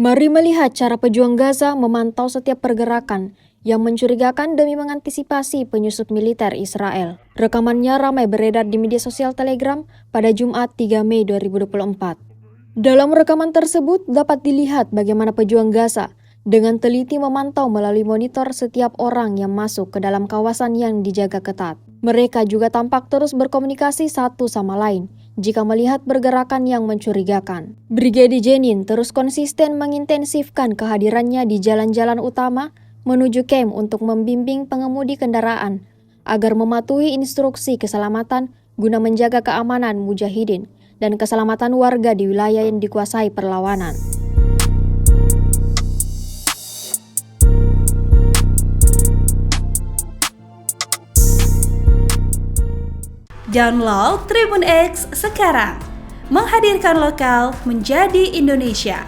Mari melihat cara pejuang Gaza memantau setiap pergerakan yang mencurigakan demi mengantisipasi penyusup militer Israel. Rekamannya ramai beredar di media sosial Telegram pada Jumat 3 Mei 2024. Dalam rekaman tersebut dapat dilihat bagaimana pejuang Gaza dengan teliti memantau melalui monitor setiap orang yang masuk ke dalam kawasan yang dijaga ketat. Mereka juga tampak terus berkomunikasi satu sama lain jika melihat pergerakan yang mencurigakan. Brigade Jenin terus konsisten mengintensifkan kehadirannya di jalan-jalan utama menuju camp untuk membimbing pengemudi kendaraan agar mematuhi instruksi keselamatan guna menjaga keamanan mujahidin dan keselamatan warga di wilayah yang dikuasai perlawanan. Download Tribun X sekarang, menghadirkan lokal menjadi Indonesia.